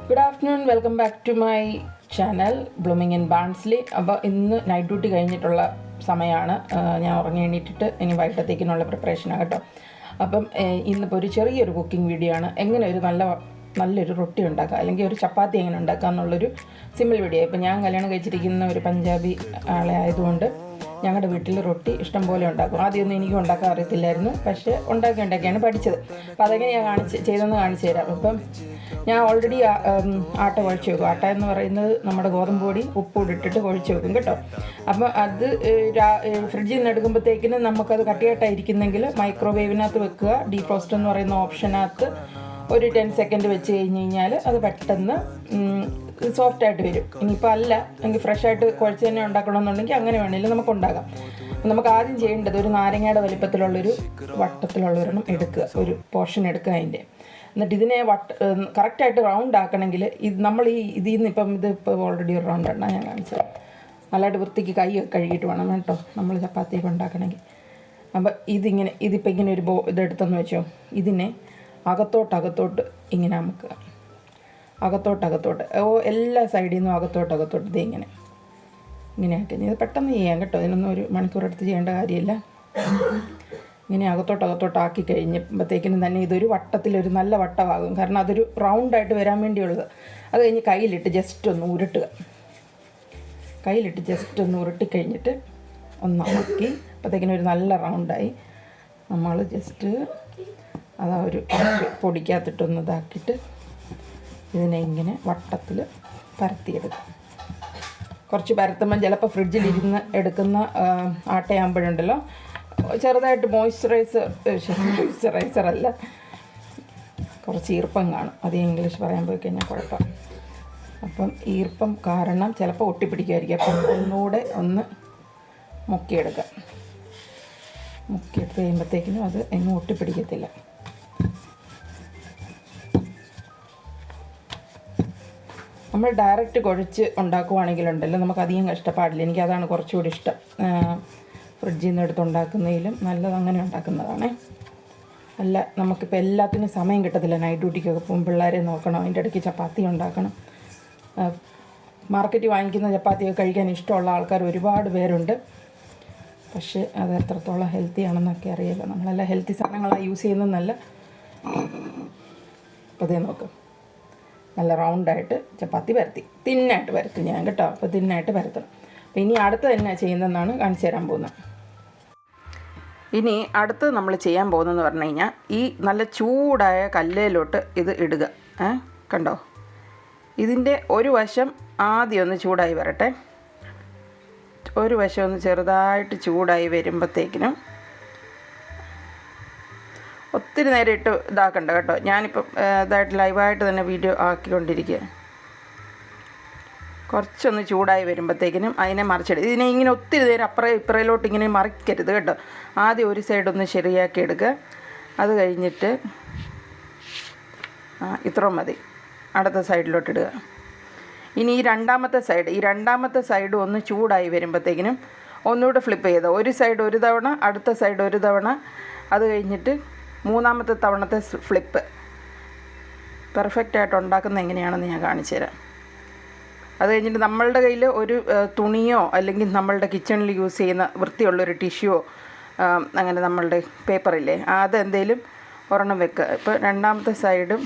Good afternoon, welcome back to my channel blooming in Barnsley. അപ്പോൾ ഇന്ന് night duty കഴിഞ്ഞിട്ടുള്ള സമയമാണ്. ഞാൻ ഉറങ്ങി എണീറ്റിട്ട് ഇനി വൈകിട്ടത്തേക്കിനുള്ള പ്രിപ്പറേഷനാണ് കേട്ടോ. അപ്പം ഇന്നിപ്പോൾ ഒരു ചെറിയൊരു കുക്കിംഗ് വീഡിയോ ആണ്. എങ്ങനെ ഒരു നല്ലൊരു റൊട്ടി ഉണ്ടാക്കുക, അല്ലെങ്കിൽ ഒരു ചപ്പാത്തി എങ്ങനെ ഉണ്ടാക്കുക എന്നുള്ളൊരു സിമ്പിൾ വീഡിയോ. ഇപ്പം ഞാൻ കല്യാണം കഴിച്ചിരിക്കുന്ന ഒരു പഞ്ചാബി ആളെ ആയതുകൊണ്ട് ഞങ്ങളുടെ വീട്ടിൽ റൊട്ടി ഇഷ്ടം പോലെ ഉണ്ടാക്കും. ആദ്യമൊന്നും എനിക്കും ഉണ്ടാക്കാൻ അറിയത്തില്ലായിരുന്നു, പക്ഷേ ഉണ്ടാക്കിയാണ് പഠിച്ചത്. അപ്പോൾ അതെങ്ങനെ ഞാൻ ചെയ്തെന്ന് കാണിച്ചു തരാം. അപ്പം ഞാൻ ഓൾറെഡി ആട്ട കുഴച്ച് വെക്കും. ആട്ട എന്ന് പറയുന്നത് നമ്മുടെ ഗോതമ്പ് പൊടി ഉപ്പൂടിട്ടിട്ട് കുഴച്ച് വെക്കും കേട്ടോ. അപ്പം അത് ഫ്രിഡ്ജിൽ നിന്ന് എടുക്കുമ്പോഴത്തേക്കിന് നമുക്കത് കട്ടിയായിട്ടായിരിക്കുന്നെങ്കിൽ മൈക്രോവേവിനകത്ത് വെക്കുക. ഡീഫ്രോസ്റ്റ് എന്ന് പറയുന്ന ഓപ്ഷനകത്ത് ഒരു 10 സെക്കൻഡ് വെച്ച് കഴിഞ്ഞാൽ അത് പെട്ടെന്ന് സോഫ്റ്റായിട്ട് വരും. ഇനിയിപ്പോൾ അല്ല എങ്കിൽ ഫ്രഷായിട്ട് കുഴച്ച് തന്നെ ഉണ്ടാക്കണമെന്നുണ്ടെങ്കിൽ അങ്ങനെ വേണമെങ്കിലും നമുക്ക് ഉണ്ടാകാം. നമുക്ക് ആദ്യം ചെയ്യേണ്ടത് ഒരു നാരങ്ങയുടെ വലിപ്പത്തിലുള്ളൊരു വട്ടത്തിലുള്ളൊരെണ്ണം എടുക്കുക, ഒരു പോർഷൻ എടുക്കുക അതിൻ്റെ. എന്നിട്ട് ഇതിനെ കറക്റ്റായിട്ട് റൗണ്ട് ആക്കണമെങ്കിൽ നമ്മൾ ഇതിൽ നിന്ന് ഇതിപ്പോൾ ഓൾറെഡി ഒരു റൗണ്ട് എണ്ണ ഞാൻ കാണിച്ചത്. നല്ലതായിട്ട് വൃത്തിക്ക് കൈ കഴുകിയിട്ട് വേണം കേട്ടോ നമ്മൾ ചപ്പാത്തിയൊക്കെ ഉണ്ടാക്കണമെങ്കിൽ. അപ്പോൾ ഇതിപ്പോൾ ഇങ്ങനെ ഒരു ഇതെടുത്തെന്ന് വെച്ചോ, ഇതിനെ അകത്തോട്ട് ഇങ്ങനെ അമുക്കുക. അകത്തോട്ട് എല്ലാ സൈഡിൽ നിന്നും അകത്തോട്ട് ഇത് ഇങ്ങനെയാക്കി. ഇത് പെട്ടെന്ന് ചെയ്യാം കേട്ടോ. ഇതിനൊന്നും ഒരു മണിക്കൂർ എടുത്ത് ചെയ്യേണ്ട കാര്യമില്ല. ഇങ്ങനെ അകത്തോട്ട് ആക്കി കഴിയുമ്പോഴത്തേക്കിനും തന്നെ ഇതൊരു വട്ടത്തിലൊരു നല്ല വട്ടമാകും. കാരണം അതൊരു റൗണ്ടായിട്ട് വരാൻ വേണ്ടിയുള്ളത്. അത് കഴിഞ്ഞ് കയ്യിലിട്ട് ജസ്റ്റ് ഒന്ന് ഉരുട്ടിക്കഴിഞ്ഞിട്ട് ഒന്നമക്കി അപ്പോഴത്തേക്കിനും ഒരു നല്ല റൗണ്ടായി. നമ്മൾ ജസ്റ്റ് അതാ ഒരു പൊടിക്കകത്തിട്ടൊന്ന് ഇതാക്കിയിട്ട് ഇതിനെ ഇങ്ങനെ വട്ടത്തിൽ പരത്തിയെടുക്കും. കുറച്ച് പരത്തുമ്പം ചിലപ്പോൾ ഫ്രിഡ്ജിലിരുന്ന് എടുക്കുന്ന ആട്ടയാകുമ്പോഴുണ്ടല്ലോ ചെറുതായിട്ട് മോയ്സ്ചറൈസറല്ല, കുറച്ച് ഈർപ്പം കാണും. അത് ഇംഗ്ലീഷ് പറയാൻ പോയി കഴിഞ്ഞാൽ കുഴപ്പം. അപ്പം ഈർപ്പം കാരണം ചിലപ്പോൾ ഒട്ടിപ്പിടിക്കുമായിരിക്കും. അപ്പം ഒന്നുകൂടെ ഒന്ന് മുക്കിയെടുക്കാം. മുക്കിയെടുത്ത് കഴിയുമ്പോഴത്തേക്കിനും അത് എങ്ങും ഒട്ടിപ്പിടിക്കത്തില്ല. നമ്മൾ ഡയറക്റ്റ് കുഴച്ച് ഉണ്ടാക്കുവാണെങ്കിലുണ്ടല്ലോ നമുക്കധികം കഷ്ടപ്പാടില്ല. എനിക്കതാണ് കുറച്ചുകൂടി ഇഷ്ടം. ഫ്രിഡ്ജിൽ നിന്ന് എടുത്തുണ്ടാക്കുന്നതിലും നല്ലത് അങ്ങനെ ഉണ്ടാക്കുന്നതാണ്. അല്ല നമുക്കിപ്പോൾ എല്ലാത്തിനും സമയം കിട്ടത്തില്ല. നൈറ്റ് ഡ്യൂട്ടിക്കൊക്കെ പോകും, പിള്ളേരെ നോക്കണം, അതിൻ്റെ ഇടയ്ക്ക് ചപ്പാത്തി ഉണ്ടാക്കണം. മാർക്കറ്റിൽ വാങ്ങിക്കുന്ന ചപ്പാത്തിയൊക്കെ കഴിക്കാൻ ഇഷ്ടമുള്ള ആൾക്കാർ ഒരുപാട് പേരുണ്ട്. പക്ഷേ അത് എത്രത്തോളം ഹെൽത്തി ആണെന്നൊക്കെ അറിയില്ല. നമ്മളെല്ലാം ഹെൽത്തി സാധനങ്ങളാണ് യൂസ് ചെയ്യുന്നതെന്നല്ല. അപ്പോൾ അതേ നോക്കും, നല്ല റൗണ്ടായിട്ട് ചപ്പാത്തി തിന്നായിട്ട് പരത്തും ഞാൻ കേട്ടോ. അപ്പോൾ തിന്നായിട്ട് പരത്തണം. അപ്പോൾ ഇനി അടുത്ത് തന്നെ ചെയ്യുന്നതെന്നാണ് കാണിച്ചു തരാൻ പോകുന്നത്. ഇനി അടുത്ത് നമ്മൾ ചെയ്യാൻ പോകുന്നതെന്ന് പറഞ്ഞു കഴിഞ്ഞാൽ ഈ നല്ല ചൂടായ കല്ലിലോട്ട് ഇത് ഇടുക. കണ്ടോ, ഇതിൻ്റെ ഒരു വശം ആദ്യം ഒന്ന് ചൂടായി വരട്ടെ. ഒരു വശം ഒന്ന് ചെറുതായിട്ട് ചൂടായി വരുമ്പോഴത്തേക്കിനും ഒത്തിരി നേരം ഇട്ട് ഇതാക്കണ്ട കേട്ടോ. ഞാനിപ്പം ഇതായിട്ട് ലൈവായിട്ട് തന്നെ വീഡിയോ ആക്കിക്കൊണ്ടിരിക്കുക. കുറച്ചൊന്ന് ചൂടായി വരുമ്പോഴത്തേക്കിനും അതിനെ മറിച്ചിടുക. ഇതിനെ ഇങ്ങനെ ഒത്തിരി നേരം ഇപ്പുറയിലോട്ട് ഇങ്ങനെ മറിക്കരുത് കേട്ടോ. ആദ്യം ഒരു സൈഡൊന്ന് ശരിയാക്കി എടുക്കുക. അത് കഴിഞ്ഞിട്ട് ഇത്രയും മതി, അടുത്ത സൈഡിലോട്ട് ഇടുക. ഇനി ഈ രണ്ടാമത്തെ സൈഡ് ഒന്ന് ചൂടായി വരുമ്പോഴത്തേക്കിനും ഒന്നുകൂടെ ഫ്ലിപ്പ് ചെയ്ത് ഒരു സൈഡ് ഒരു തവണ, അടുത്ത സൈഡ് ഒരു തവണ, അത് കഴിഞ്ഞിട്ട് മൂന്നാമത്തെ തവണത്തെ ഫ്ലിപ്പ്. പെർഫെക്റ്റായിട്ട് ഉണ്ടാക്കുന്നത് എങ്ങനെയാണെന്ന് ഞാൻ കാണിച്ചു തരാം. അത് കഴിഞ്ഞിട്ട് നമ്മളുടെ കയ്യിൽ ഒരു തുണിയോ അല്ലെങ്കിൽ നമ്മളുടെ കിച്ചണിൽ യൂസ് ചെയ്യുന്ന വൃത്തിയുള്ളൊരു ടിഷ്യൂയോ അങ്ങനെ നമ്മളുടെ പേപ്പറില്ലേ അതെന്തേലും ഒരെണ്ണം വെക്കുക. ഇപ്പോൾ രണ്ടാമത്തെ സൈഡും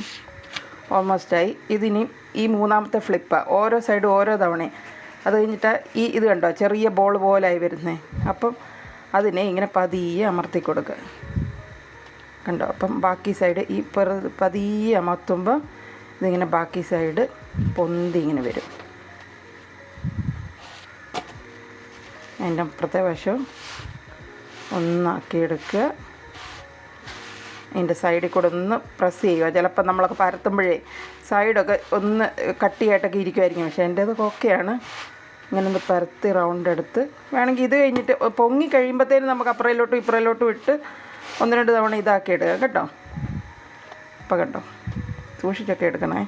ഓൾമോസ്റ്റായി. ഇതിനി ഈ മൂന്നാമത്തെ ഫ്ലിപ്പ് ഓരോ സൈഡും ഓരോ തവണയും. അത് കഴിഞ്ഞിട്ട് ഇത് കണ്ടോ ചെറിയ ബോൾ പോലായി വരുന്നത്. അപ്പം അതിനെ ഇങ്ങനെ പതിയെ അമർത്തി കൊടുക്കുക. കണ്ടോ, അപ്പം ബാക്കി സൈഡ് ഈ പതിയെ അമർത്തുമ്പോൾ ഇതിങ്ങനെ ബാക്കി സൈഡ് പൊന്തി ഇങ്ങനെ വരും. അതിൻ്റെ അപ്പുറത്തെ വശം ഒന്നാക്കിയെടുക്കുക. അതിൻ്റെ സൈഡിൽ കൂടെ ഒന്ന് പ്രസ് ചെയ്യുക. ചിലപ്പോൾ നമ്മളൊക്കെ പരത്തുമ്പോഴേ സൈഡൊക്കെ ഒന്ന് കട്ടിയായിട്ടൊക്കെ ഇരിക്കുമായിരിക്കും. പക്ഷേ എൻ്റേത് ഓക്കെയാണ്. ഇങ്ങനെ ഒന്ന് പരത്തി റൗണ്ട് എടുത്ത് വേണമെങ്കിൽ ഇത് കഴിഞ്ഞിട്ട് പൊങ്ങി കഴിയുമ്പോഴത്തേനും നമുക്ക് ഇപ്പുറയിലോട്ടും ഇട്ട് 1-2 തവണ ഇതാക്കി എടുക്കുക കേട്ടോ. അപ്പോൾ കേട്ടോ സൂക്ഷിച്ചൊക്കെ എടുക്കണേ.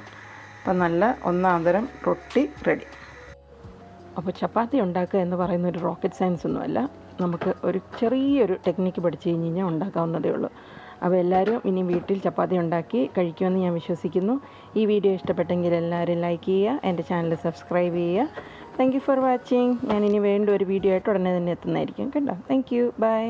അപ്പം നല്ല ഒന്നാന്തരം റൊട്ടി റെഡി. അപ്പോൾ ചപ്പാത്തി ഉണ്ടാക്കുക എന്ന് പറയുന്ന ഒരു റോക്കറ്റ് സയൻസ് ഒന്നുമല്ല. നമുക്ക് ഒരു ചെറിയൊരു ടെക്നിക്ക് പഠിച്ചു കഴിഞ്ഞ് കഴിഞ്ഞാൽ ഉണ്ടാക്കാവുന്നതേ ഉള്ളൂ. അപ്പോൾ എല്ലാവരും ഇനി വീട്ടിൽ ചപ്പാത്തി ഉണ്ടാക്കി കഴിക്കുമെന്ന് ഞാൻ വിശ്വസിക്കുന്നു. ഈ വീഡിയോ ഇഷ്ടപ്പെട്ടെങ്കിൽ എല്ലാവരും ലൈക്ക് ചെയ്യുക, എൻ്റെ ചാനൽ സബ്സ്ക്രൈബ് ചെയ്യുക. Thank you for watching. ഞാൻ ഇനി വീണ്ടും ഒരു വീഡിയോ ആയിട്ട് ഉടനെ തന്നെ എത്തുന്നതായിരിക്കും കേട്ടോ. Thank you. ബൈ.